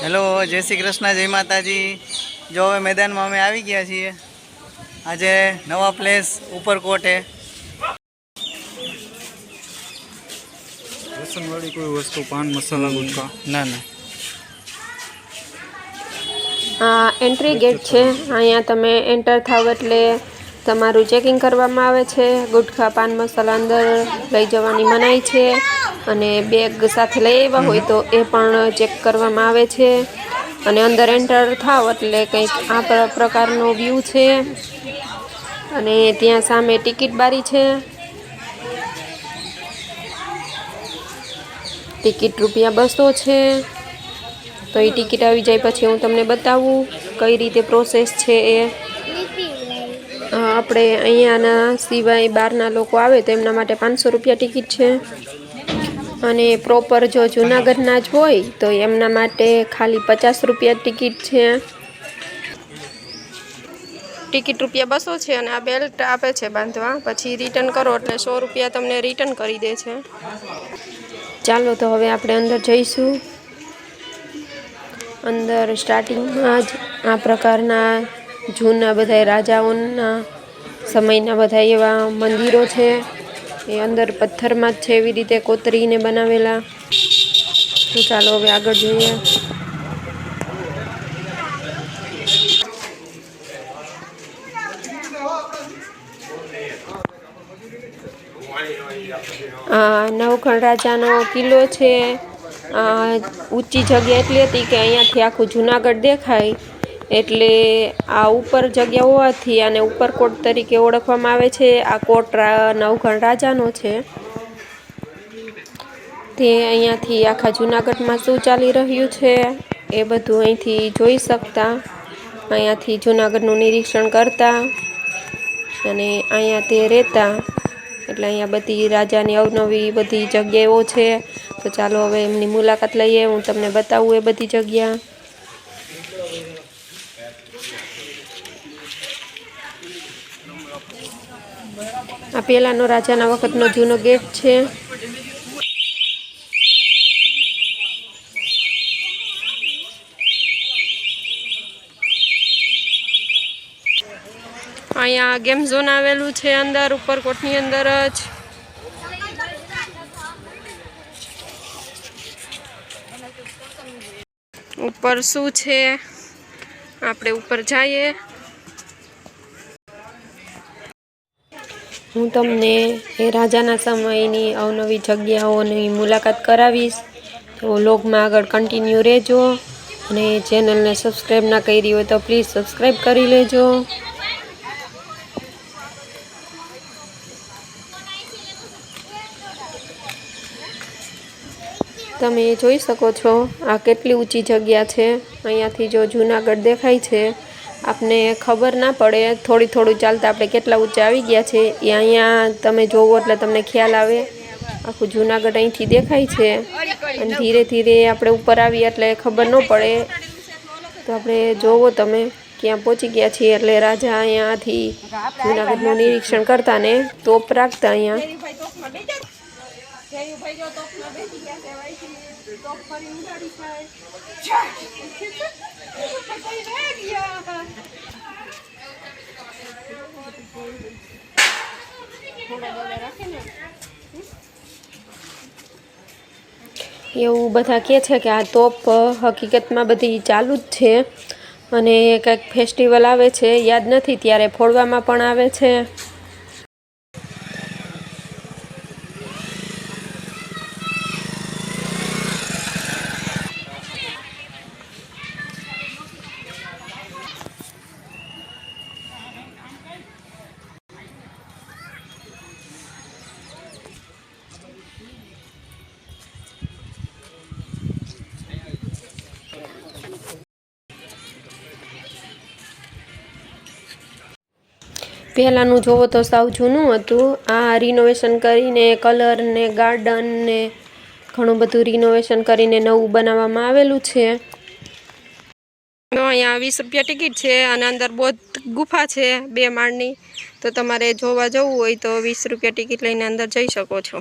Hello, જય શ્રી કૃષ્ણ, જય માતાજી। જો હવે મેદાનમાં અમે આવી ગયા છીએ। આજે નવા પ્લેસ ઉપરકોટ હે। व्यसन वाली कोई वस्तु पान मसाला गुटखा ના ના। આ એન્ટ્રી ગેટ છે। અહીંયા તમે એન્ટર થાવ એટલે તમારું ચેકિંગ કરવામાં આવે છે। ગુટખા પાન મસાલા અંદર લઈ જવાની મનાઈ છે અને બેગ સાથે લઈ આવ્યા હોય તો એ પણ ચેક કરવામાં આવે છે। અને અંદર એન્ટર થાવ એટલે કંઈક આ પ્રકારનો વ્યૂ છે અને ત્યાં સામે ટિકિટ બારી છે। ટિકિટ ₹200 છે। તો એ ટિકિટ આવી જાય પછી હું તમને બતાવું કઈ રીતે પ્રોસેસ છે એ। આપણે અહીંયાના સિવાય બહારના લોકો આવે તો એમના માટે ₹500 ટિકિટ છે અને પ્રોપર જો જૂનાગઢના જ હોય તો એમના માટે ખાલી ₹50 ટિકિટ છે। ટિકિટ ₹200 છે અને આ બેલ્ટ આપે છે બાંધવા, પછી રિટર્ન કરો એટલે ₹100 તમને રિટર્ન કરી દે છે। ચાલો તો હવે આપણે અંદર જઈશું। અંદર સ્ટાર્ટિંગમાં જ આ પ્રકારના જૂના બધા રાજાઓના સમયના બધા એવા મંદિરો છે। એ અંદર પથ્થરમાં જ છે એવી રીતે કોતરીને બનાવેલા। તો ચાલો હવે આગળ જોઈએ। નવખંડ રાજાનો કિલ્લો છે। ઊંચી જગ્યા એટલી હતી કે અહીંયાથી આખું જૂનાગઢ દેખાય, એટલે આ ઉપર જગ્યા હોવાથી આને ઉપરકોટ તરીકે ઓળખવામાં આવે છે। આ કોટ નવખંડ રાજાનો છે। તે અહીંયાથી આખા જૂનાગઢમાં શું ચાલી રહ્યું છે એ બધું અહીંથી જોઈ શકતા। અહીંયાથી જૂનાગઢનું નિરીક્ષણ કરતા અને અહીંયા તે રહેતા। એટલે અહીંયા બધી રાજાની અવનવી બધી જગ્યાઓ છે। તો ચાલો હવે એમની મુલાકાત લઈએ, હું તમને બતાવું એ બધી જગ્યા। આ પહેલાંનો રાજાના વખતનો જૂનો ગેટ છે। અહીંયા ગેમ ઝોન આવેલું છે અંદર ઉપરકોટની અંદર જ। ઉપર શું છે આપણે ઉપર જઈએ। હું તમને એ રાજાના સમયની અવનવી જગ્યાઓની મુલાકાત કરાવીશ। તો વ્લોગમાં આગળ કન્ટિન્યુ રહેજો અને ચેનલને સબસ્ક્રાઈબ ના કરી હોય તો પ્લીઝ સબસ્ક્રાઈબ કરી લેજો। તમે જોઈ શકો છો આ કેટલી ઊંચી જગ્યા છે। અહીંયાથી જો જૂનાગઢ દેખાય છે, આપને ખબર ના પડે થોડું ચાલતા આપણે કેટલા ઊંચા આવી ગયા છે એ અહીંયા તમે જોવો એટલે તમને ખ્યાલ આવે। આખું જૂનાગઢ અહીંથી દેખાય છે અને ધીરે ધીરે આપણે ઉપર આવીએ એટલે ખબર ન પડે। તો આપણે જોવો તમે ક્યાં પહોંચી ગયા છીએ। એટલે રાજા અહીંયાથી જૂનાગઢનું નિરીક્ષણ કરતા ને તોપ રાખતા અહીંયા। એવું બધા કહે છે કે આ તોપ હકીકતમાં બધી ચાલુ જ છે અને કંઈક ફેસ્ટિવલ આવે છે, યાદ નથી, ત્યારે ફોડવામાં પણ આવે છે। પહેલાંનું જોવો તો સાવ જૂનું હતું। આ રિનોવેશન કરીને કલર ને ગાર્ડન ને ઘણું બધું રિનોવેશન કરીને નવું બનાવવામાં આવેલું છે। અહીંયા ₹20 ટિકિટ છે અને અંદર બૌદ્ધ ગુફા છે 2 માળની। તો તમારે જોવા જવું હોય તો ₹20 ટિકિટ લઈને અંદર જઈ શકો છો।